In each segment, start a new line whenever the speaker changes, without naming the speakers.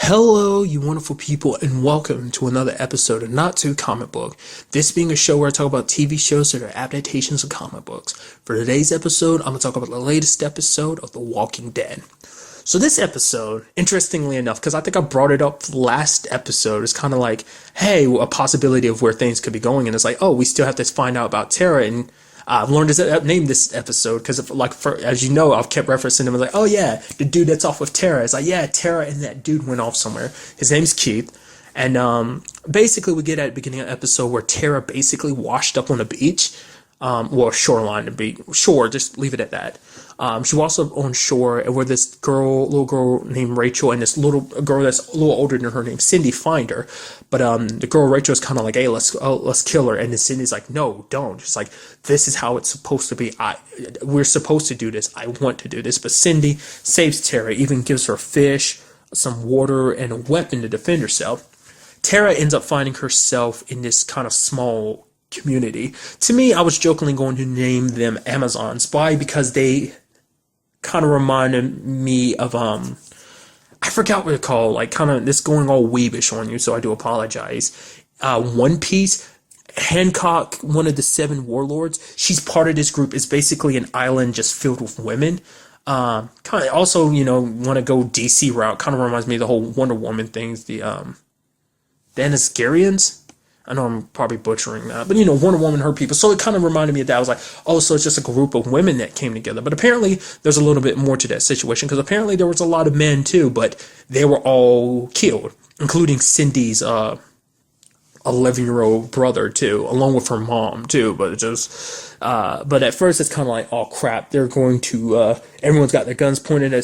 Hello, you wonderful people, and welcome to another episode of Not Too Comic Book. This being a show where I talk about TV shows that are adaptations of comic books. For today's episode, I'm going to talk about the latest episode of The Walking Dead. So this episode, interestingly enough, because I think I brought it up last episode, is kind of like, hey, a possibility of where things could be going, and it's like, oh, we still have to find out about Tara, and I've learned to name this episode because, as you know, I've kept referencing him. Like, oh yeah, the dude that's off with Tara. It's like, yeah, Tara and that dude went off somewhere. His name's Keith, and basically we get at the beginning of the episode where Tara basically washed up on the beach, shoreline, the beach, shore. Just leave it at that. She was also on shore where this little girl named Rachel, and this little girl that's a little older than her named Cindy find her. But the girl Rachel is kind of like, hey, let's kill her. And then Cindy's like, no, don't. She's like, this is how it's supposed to be. We're supposed to do this. I want to do this. But Cindy saves Tara, even gives her fish, some water, and a weapon to defend herself. Tara ends up finding herself in this kind of small community. To me, I was jokingly going to name them Amazons. Why? Because they kind of reminded me of I forgot what they're called, like kind of this going all weebish on you, so I do apologize. One Piece, Hancock, one of the 7 warlords, she's part of this group. It's basically an island just filled with women. Kind of also, want to go DC route. Kind of reminds me of the whole Wonder Woman things. The Anasgarians. I know I'm probably butchering that, but Wonder Woman, her people. So it kind of reminded me of that. I was like, oh, so it's just a group of women that came together. But apparently there's a little bit more to that situation, because apparently there was a lot of men too, but they were all killed, including Cindy's 11-year-old brother too, along with her mom too. But at first it's kind of like, oh crap, they're going to, everyone's got their guns pointed at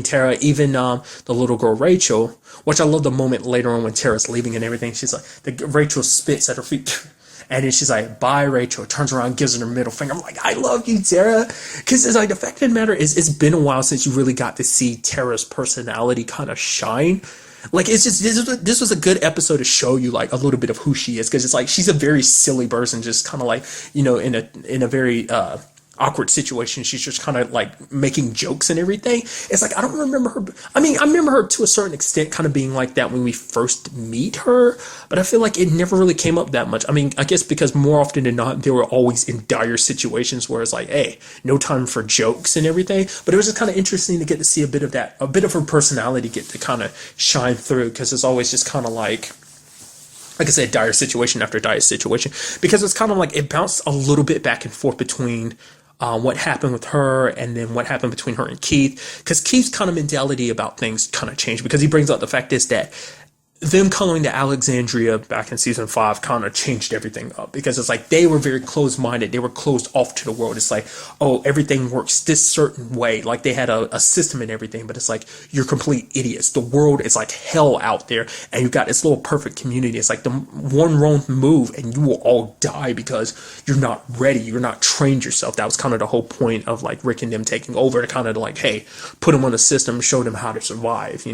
Tara, even the little girl Rachel, which I love the moment later on when Tara's leaving and everything. She's like, Rachel spits at her feet. And then she's like, bye, Rachel. Turns around, gives her her middle finger. I'm like, I love you, Tara. Because it's like, the fact of the matter is, it's been a while since you really got to see Tara's personality kind of shine. Like, it's just, this was a good episode to show you, like, a little bit of who she is. Because it's like, she's a very silly person, just kind of like, in a very awkward situation. She's just kind of like making jokes and everything. It's like, I don't remember her. I mean, I remember her to a certain extent kind of being like that when we first meet her, but I feel like it never really came up that much. I mean, I guess because more often than not, they were always in dire situations where it's like, hey, no time for jokes and everything. But it was just kind of interesting to get to see a bit of her personality get to kind of shine through, because it's always just kind of like I said, dire situation after dire situation, because it's kind of like it bounced a little bit back and forth between what happened with her and then what happened between her and Keith, because Keith's kind of mentality about things kind of changed, because he brings up the fact is that them coming to Alexandria back in season 5 kind of changed everything up, because it's like they were very closed-minded. They were closed off to the world. It's like, oh, everything works this certain way. Like they had a system and everything, but it's like, you're complete idiots. The world is like hell out there, and you got this little perfect community. It's like the one wrong move and you will all die because you're not ready. You're not trained yourself. That was kind of the whole point of like Rick and them taking over, to kind of like, hey, put them on a system, show them how to survive,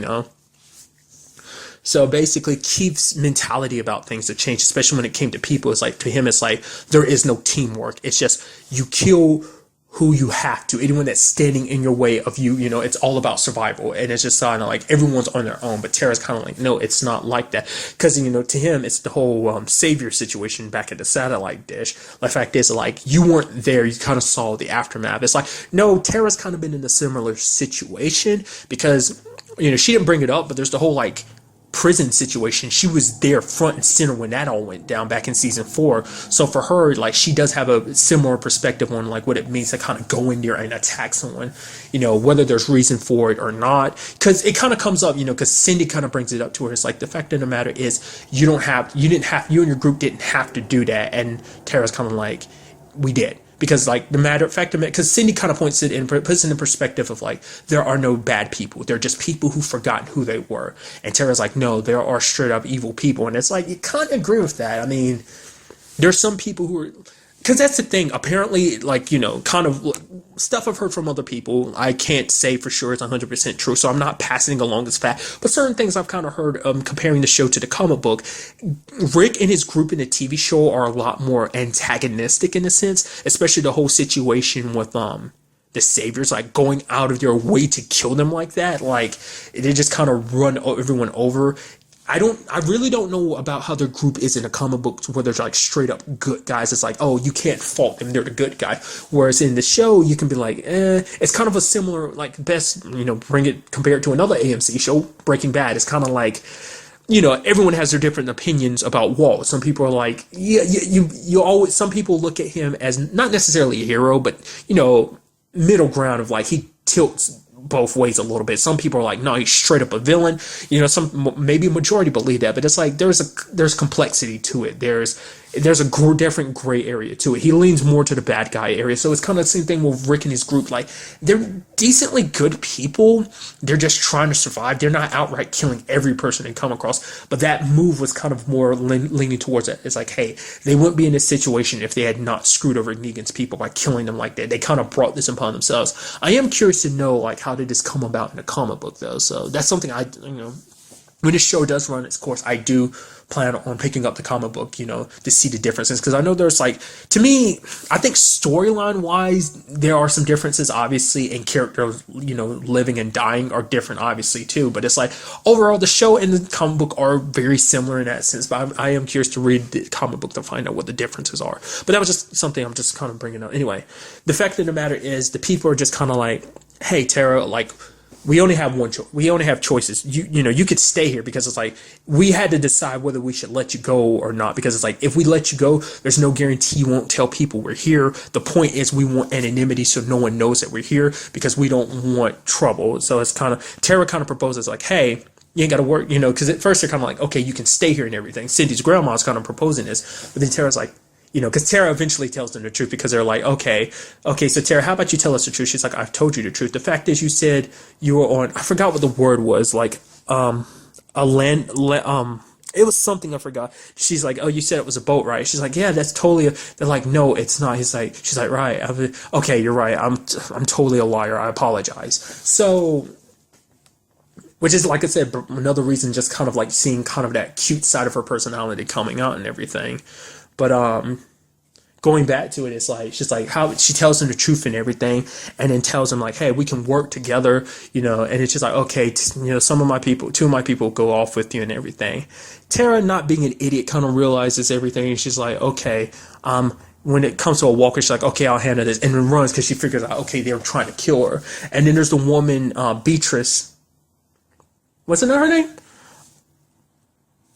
So basically, Keith's mentality about things have changed, especially when it came to people. It's like, to him, it's like, there is no teamwork. It's just, you kill who you have to. Anyone that's standing in your way of you, it's all about survival. And it's just kind of like, everyone's on their own. But Tara's kind of like, no, it's not like that. Because, to him, it's the whole savior situation back at the satellite dish. The fact is, like, you weren't there. You kind of saw the aftermath. It's like, no, Tara's kind of been in a similar situation, because, she didn't bring it up, but there's the whole, like, prison situation. She was there front and center when that all went down back in season 4. So for her, like, she does have a similar perspective on like what it means to kind of go in there and attack someone, whether there's reason for it or not. Because it kind of comes up, because Cindy kind of brings it up to her. It's like, the fact of the matter is, you and your group didn't have to do that. And Tara's kind of like, we did. Because, like, the fact of it, because Cindy kind of puts it in the perspective of, like, there are no bad people. They're just people who've forgotten who they were. And Tara's like, no, there are straight up evil people. And it's like, you can't agree with that. I mean, there's some people who are, because that's the thing. Apparently, like, kind of stuff I've heard from other people, I can't say for sure it's 100% true, so I'm not passing along as fact. But certain things I've kind of heard, comparing the show to the comic book, Rick and his group in the TV show are a lot more antagonistic in a sense, especially the whole situation with the saviors, like going out of their way to kill them like that. Like they just kind of run everyone over. I really don't know about how their group is in a comic book where there's like straight up good guys. It's like, oh, you can't fault them, they're the good guy. Whereas in the show, you can be like, it's kind of a similar, like, best, bring it, compare it to another AMC show, Breaking Bad. It's kind of like, everyone has their different opinions about Walt. Some people are like, yeah, you always, some people look at him as not necessarily a hero, but, middle ground of like, he tilts both ways a little bit. Some people are like, no, he's straight up a villain. Some, maybe a majority believe that, but it's like there's complexity to it. There's a different gray area to it. He leans more to the bad guy area. So it's kind of the same thing with Rick and his group. Like, they're decently good people. They're just trying to survive. They're not outright killing every person they come across. But that move was kind of more leaning towards it. It's like, hey, they wouldn't be in this situation if they had not screwed over Negan's people by killing them like that. They kind of brought this upon themselves. I am curious to know, like, how did this come about in a comic book, though? So that's something when this show does run its course, I do plan on picking up the comic book, to see the differences. Because I know there's like, to me, I think storyline wise, there are some differences, obviously, and characters, living and dying are different, obviously, too. But it's like, overall, the show and the comic book are very similar in that sense. But I am curious to read the comic book to find out what the differences are. But that was just something I'm just kind of bringing up. Anyway, the fact of the matter is, the people are just kind of like, hey, Tara, like, we only have one choice. We only have choices. You could stay here because it's like we had to decide whether we should let you go or not. Because it's like if we let you go, there's no guarantee you won't tell people we're here. The point is we want anonymity so no one knows that we're here because we don't want trouble. So it's kind of Tara kind of proposes like, hey, you ain't got to work, because at first they're kind of like, okay, you can stay here and everything. Cindy's grandma's kind of proposing this, but then Tara's like, because Tara eventually tells them the truth because they're like, okay, so Tara, how about you tell us the truth? She's like, I've told you the truth. The fact is, you said you were on, I forgot what the word was, like, it was something I forgot. She's like, oh, you said it was a boat, right? She's like, yeah, that's totally, they're like, no, it's not. She's like, right. Okay, you're right. I'm totally a liar. I apologize. So, which is, like I said, another reason just kind of like seeing kind of that cute side of her personality coming out and everything. But going back to it, it's like she's like how she tells him the truth and everything, and then tells him like, hey, we can work together, and it's just like, okay, two of my people go off with you and everything. Tara, not being an idiot, kind of realizes everything, and she's like, okay, when it comes to a walker, she's like, okay, I'll handle this, and then runs because she figures out, okay, they're trying to kill her. And then there's the woman, Beatrice. What's her name?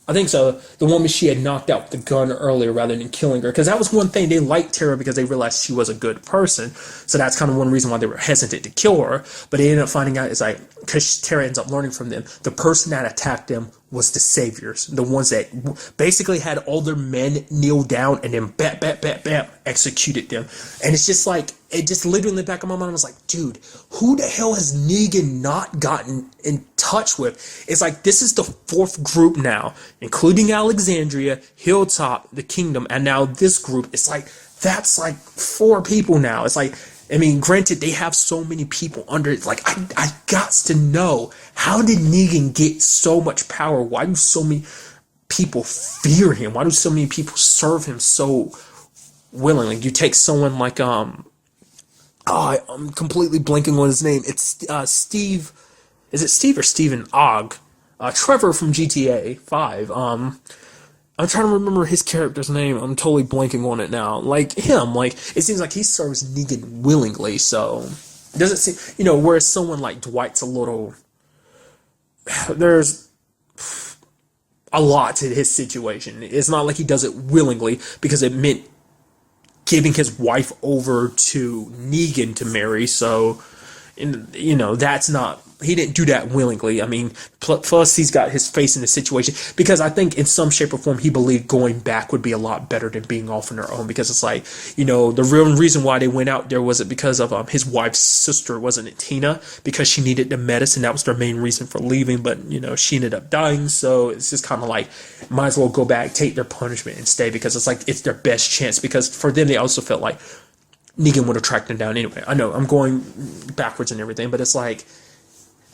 I think so. The woman she had knocked out with the gun earlier rather than killing her. Because that was one thing. They liked Tara because they realized she was a good person. So that's kind of one reason why they were hesitant to kill her. But they ended up finding out, it's like, because Tara ends up learning from them, the person that attacked them was the saviors. The ones that basically had all their men kneel down and then bam, executed them. And it's just like, it just literally in the back of my mind, I was like, dude, who the hell has Negan not gotten in touch with? It's like, this is the fourth group now, including Alexandria, Hilltop, the Kingdom, and now this group. It's like, that's like 4 people now. It's like, I mean, granted, they have so many people under it. Like, I got to know, how did Negan get so much power? Why do so many people fear him? Why do so many people serve him so willingly? You take someone like, I'm completely blanking on his name. It's Steve. Is it Steve or Stephen Ogg? Trevor from GTA 5. I'm trying to remember his character's name. I'm totally blanking on it now. Like him, like it seems like he serves Negan willingly. So it doesn't seem, whereas someone like Dwight's a little. There's a lot to his situation. It's not like he does it willingly because it meant giving his wife over to Negan to marry. So, that's not. He didn't do that willingly. I mean, plus he's got his face in the situation because I think in some shape or form he believed going back would be a lot better than being off on their own, because it's like, the real reason why they went out there was it because of his wife's sister, wasn't it, Tina, because she needed the medicine. That was their main reason for leaving, but she ended up dying. So it's just kind of like, might as well go back, take their punishment and stay, because it's like it's their best chance, because for them they also felt like Negan would have tracked them down anyway. I know I'm going backwards and everything, but it's like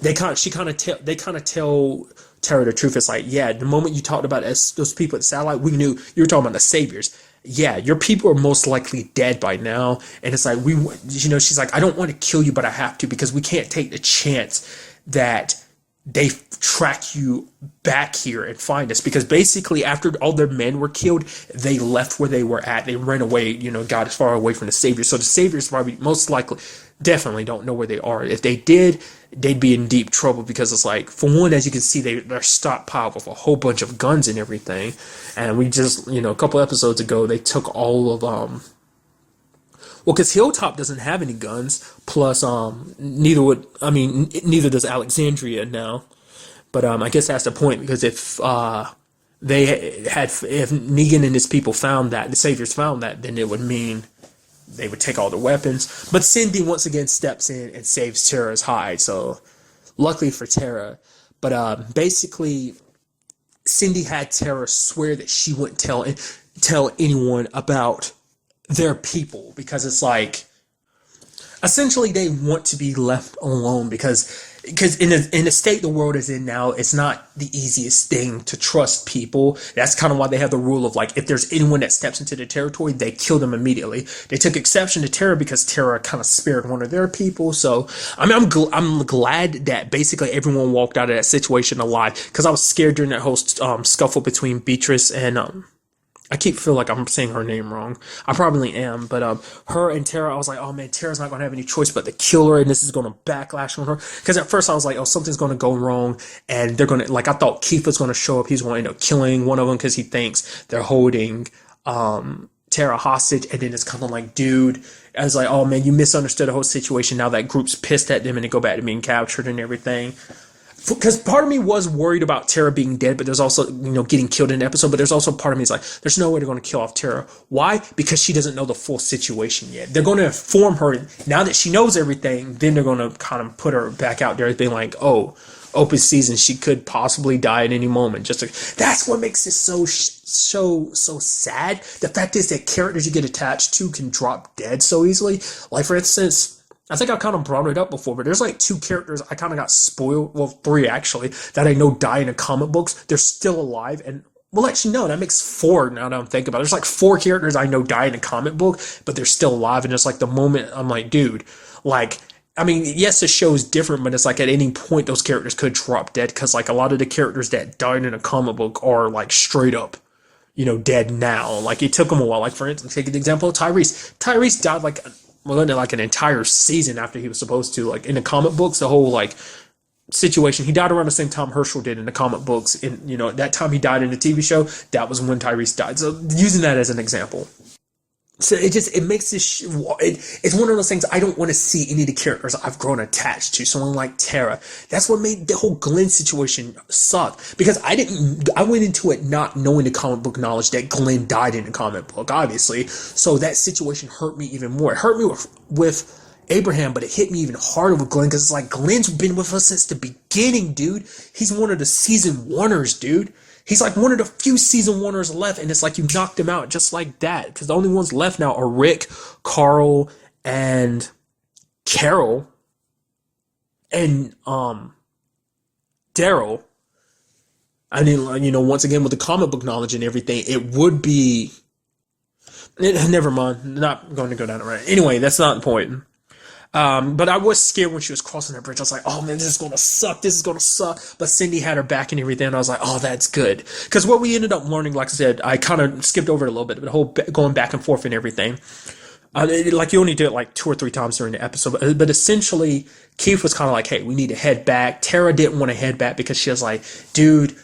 they kind of tell Tara the truth. It's like, yeah, the moment you talked about those people at the satellite, we knew you were talking about the saviors. Yeah, your people are most likely dead by now. And it's like, she's like, I don't want to kill you, but I have to, because we can't take the chance that they track you back here and find us, because basically after all their men were killed, they left where they were at. They ran away, got as far away from the saviors. So the saviors probably most likely definitely don't know where they are. If they did, they'd be in deep trouble, because it's like, for one, as you can see, they're stockpiled with a whole bunch of guns and everything. And we just, a couple episodes ago, they took all of well, because Hilltop doesn't have any guns. Plus, neither does Alexandria now. But I guess that's the point, because if if Negan and his people found that, the Saviors found that, then it would mean they would take all the weapons. But Cindy once again steps in and saves Tara's hide. So, luckily for Tara. But basically, Cindy had Tara swear that she wouldn't tell anyone about their people, because it's like, essentially they want to be left alone, because in the state the world is in now, it's not the easiest thing to trust people. That's kind of why they have the rule of, like, if there's anyone that steps into the territory, they kill them immediately. They took exception to Tara because Tara kind of spared one of their people. So I'm glad that basically everyone walked out of that situation alive, because I was scared during that whole scuffle between Beatrice and I keep feeling like I'm saying her name wrong. I probably am, but her and Tara, I was like, oh man, Tara's not gonna have any choice but to kill her, and this is gonna backlash on her. Because at first I was like, oh, something's gonna go wrong, and they're gonna, like, I thought Keith was gonna show up. He's gonna end up killing one of them because he thinks they're holding Tara hostage, and then it's kind of like, dude, I was like, oh man, you misunderstood the whole situation. Now that group's pissed at them, and they go back to being captured and everything. Because part of me was worried about Tara being dead, but there's also, getting killed in the episode. But there's also part of me is like, there's no way they're going to kill off Tara. Why? Because she doesn't know the full situation yet. They're going to inform her now that she knows everything. Then they're going to kind of put her back out there as being like, oh, open season, she could possibly die at any moment. That's what makes this so sad. The fact is that characters you get attached to can drop dead so easily. Like, for instance, I think I kind of brought it up before, but there's like 2 characters I kind of got spoiled, well, 3 actually, that I know die in the comic books. They're still alive, and we'll let you know. That makes 4 now that I'm thinking about it. There's like 4 characters I know die in the comic book, but they're still alive, and it's like the moment I'm like, dude, like, I mean, yes, the show's different, but it's like at any point those characters could drop dead, because like a lot of the characters that died in a comic book are like straight up, dead now. Like, it took them a while. Like, for instance, take an example of Tyrese. Tyrese died like an entire season after he was supposed to. Like, in the comic books, the whole like situation, he died around the same time Herschel did in the comic books. And that time he died in the TV show, that was when Tyrese died. So using that as an example. So it makes this, it's one of those things I don't want to see any of the characters I've grown attached to. Someone like Tara. That's what made the whole Glenn situation suck. Because I went into it not knowing the comic book knowledge that Glenn died in the comic book, obviously. So that situation hurt me even more. It hurt me with Abraham, but it hit me even harder with Glenn, because it's like, Glenn's been with us since the beginning, dude. He's one of the season 1ers, dude. He's like one of the few season 1ers left, and it's like you knocked him out just like that. Because the only ones left now are Rick, Carl, and Carol, and Daryl. I mean, once again, with the comic book knowledge and everything, it would be. Never mind, not going to go down it right. Anyway, that's not the point. But I was scared when she was crossing that bridge. I was like, oh man, this is going to suck. This is going to suck. But Cindy had her back and everything. And I was like, oh, that's good. Because what we ended up learning, like I said, I kind of skipped over it a little bit, but the whole going back and forth and everything. Like, you only do it like 2 or 3 times during the episode. But essentially, Keith was kind of like, hey, we need to head back. Tara didn't want to head back because she was like, dude,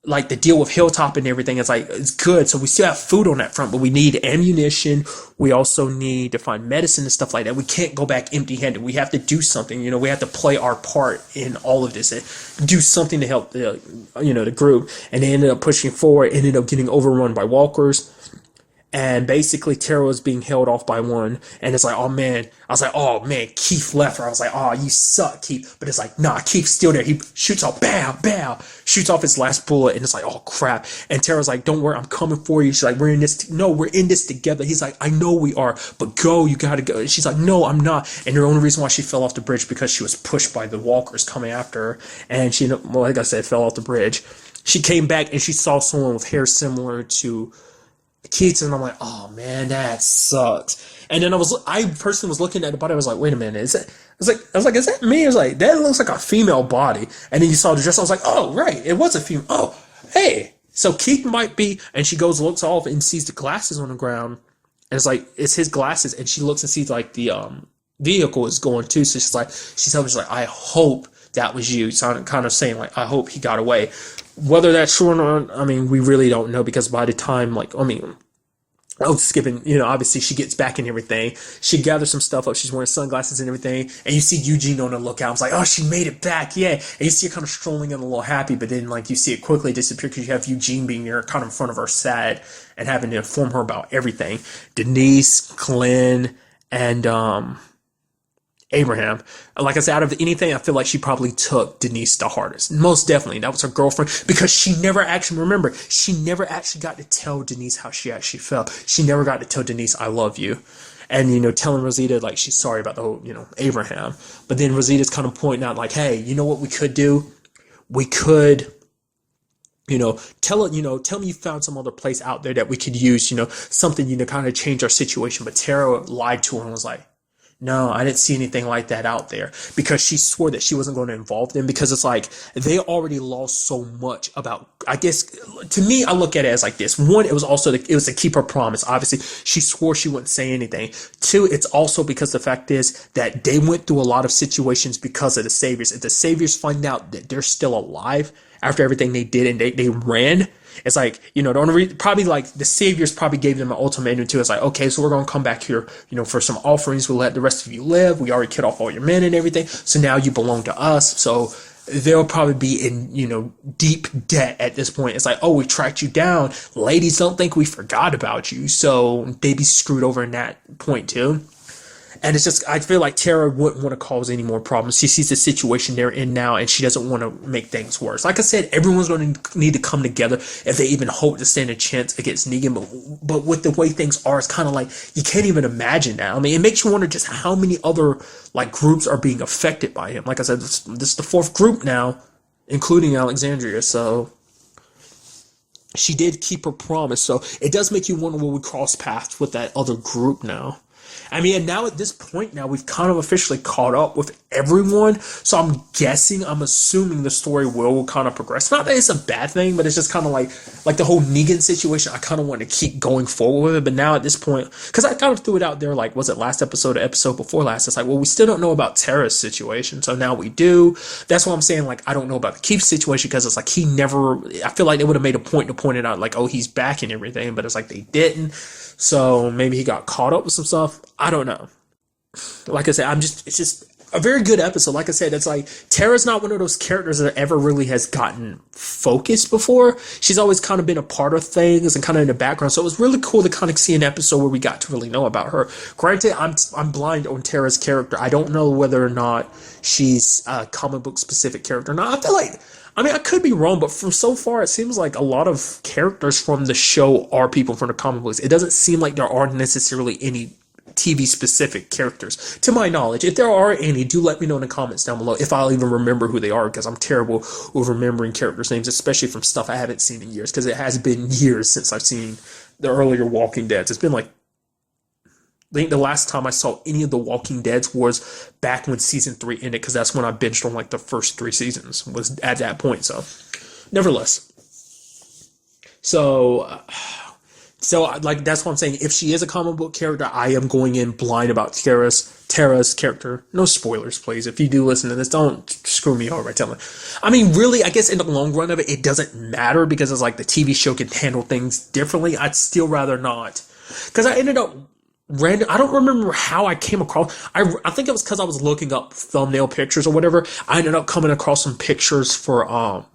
like, the deal with Hilltop and everything is like, it's good. So we still have food on that front, but we need ammunition. We also need to find medicine and stuff like that. We can't go back empty handed. We have to do something. We have to play our part in all of this and do something to help the group. And they ended up pushing forward, ended up getting overrun by walkers. and basically Tara was being held off by one, and it's like, oh man, I was like, oh man, Keith left her. I was like, oh, you suck, Keith. But it's like, nah, Keith's still there. He shoots off, bam, bam, shoots off his last bullet, and it's like, oh crap. And Tara's like, don't worry, I'm coming for you. She's like, we're in this, no, we're in this together. He's like, I know we are, but go, you gotta go. And she's like, no, I'm not. And the only reason why she fell off the bridge because she was pushed by the walkers coming after her, and she, well, like I said, fell off the bridge. She came back and she saw someone with hair similar to Keats, and I'm like, oh man, that sucks. And then I personally was looking at the body. I was like, wait a minute, is it? I was like, is that me? I was like, that looks like a female body. And then you saw the dress. I was like, oh right, it was a female. Oh, hey, so Keith might be. And she goes, looks off, and sees the glasses on the ground, and it's like it's his glasses. And she looks and sees like the vehicle is going too. So she's like, I hope that was you. So kind of saying like, I hope he got away. Whether that's true or not, I mean, we really don't know, because by the time, like, I mean, skipping, obviously she gets back and everything. She gathers some stuff up. She's wearing sunglasses and everything. And you see Eugene on the lookout. I was like, oh, she made it back. Yeah. And you see her kind of strolling in a little happy, but then, like, you see it quickly disappear because you have Eugene being there kind of in front of her sad and having to inform her about everything. Denise, Glenn, and, Abraham. Like I said, out of anything, I feel like she probably took Denise the hardest. Most definitely. That was her girlfriend, because she never actually got to tell Denise how she actually felt. She never got to tell Denise, I love you. And, telling Rosita, like, she's sorry about the whole, Abraham. But then Rosita's kind of pointing out, like, hey, you know what we could do? We could, tell me you found some other place out there that we could use, something, kind of change our situation. But Tara lied to her and was like, no, I didn't see anything like that out there, because she swore that she wasn't going to involve them, because it's like they already lost so much about, I guess, to me, I look at it as like this. One, it was to keep her promise. Obviously, she swore she wouldn't say anything. Two, it's also because the fact is that they went through a lot of situations because of the Saviors. If the Saviors find out that they're still alive after everything they did and they ran, it's like, the only reason, probably like the Saviors probably gave them an ultimatum too. It's like, okay, so we're going to come back here, for some offerings. We'll let the rest of you live. We already killed off all your men and everything. So now you belong to us. So they'll probably be in, deep debt at this point. It's like, oh, we tracked you down. Ladies, don't think we forgot about you. So they'd be screwed over in that point too. And it's just, I feel like Tara wouldn't want to cause any more problems. She sees the situation they're in now, and she doesn't want to make things worse. Like I said, everyone's going to need to come together if they even hope to stand a chance against Negan. But with the way things are, it's kind of like, you can't even imagine now. I mean, it makes you wonder just how many other, like, groups are being affected by him. Like I said, this is the fourth group now, including Alexandria. So she did keep her promise. So it does make you wonder, will we cross paths with that other group now? I mean, and now at this point now, we've kind of officially caught up with everyone. So I'm assuming the story will kind of progress. Not that it's a bad thing, but it's just kind of like the whole Negan situation. I kind of want to keep going forward with it. But now at this point, because I kind of threw it out there, like, was it last episode or episode before last? It's like, well, we still don't know about Tara's situation. So now we do. That's why I'm saying, like, I don't know about the Keith situation, because it's like I feel like they would have made a point to point it out, like, oh, he's back and everything. But it's like they didn't. So maybe he got caught up with some stuff. I don't know. Like I said, it's just a very good episode. Like I said, it's like Tara's not one of those characters that ever really has gotten focused before. She's always kind of been a part of things and kind of in the background. So it was really cool to kind of see an episode where we got to really know about her. Granted, I'm blind on Tara's character. I don't know whether or not she's a comic book specific character or not. I feel like, I mean, I could be wrong, but from so far, it seems like a lot of characters from the show are people from the comic books. It doesn't seem like there are necessarily any TV-specific characters, to my knowledge. If there are any, do let me know in the comments down below, if I'll even remember who they are, because I'm terrible with remembering characters' names, especially from stuff I haven't seen in years, because it has been years since I've seen the earlier Walking Deads. It's been like, I think the last time I saw any of the Walking Deads was back when season 3 ended, because that's when I binged on like the first 3 seasons, was at that point. So, nevertheless. So like, that's what I'm saying. If she is a comic book character, I am going in blind about Tara's character. No spoilers, please. If you do listen to this, don't screw me over by telling me. I mean, really, I guess in the long run of it, it doesn't matter, because it's like the TV show can handle things differently. I'd still rather not. Because I ended up I don't remember how I came across. I think it was because I was looking up thumbnail pictures or whatever. I ended up coming across some pictures for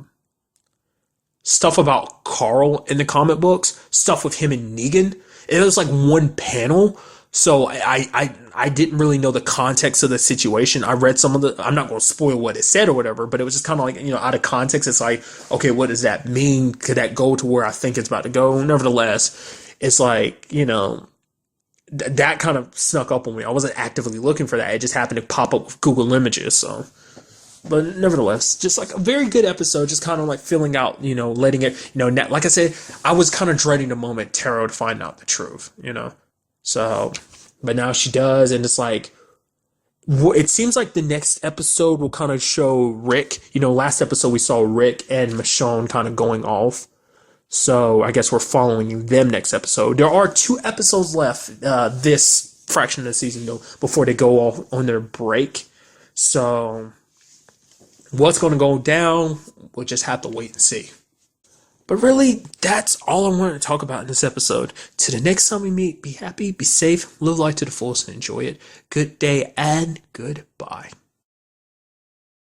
stuff about Carl in the comic books, stuff with him and Negan. it was like one panel. So I didn't really know the context of the situation. I read some of the, I'm not going to spoil what it said or whatever, but it was just kind of like, out of context. It's like, okay, what does that mean? Could that go to where I think it's about to go? Nevertheless, it's like, that kind of snuck up on me. I wasn't actively looking for that. It just happened to pop up with Google Images. So, but nevertheless, just like a very good episode, just kind of like filling out, letting it, like I said, I was kind of dreading the moment Tara would find out the truth. So, but now she does, and it's like, it seems like the next episode will kind of show Rick. Last episode we saw Rick and Michonne kind of going off. So I guess we're following them next episode. There are 2 episodes left this fraction of the season, though, before they go off on their break. So what's going to go down, we'll just have to wait and see. But really, that's all I wanted to talk about in this episode. Till the next time we meet, be happy, be safe, live life to the fullest, and enjoy it. Good day and goodbye.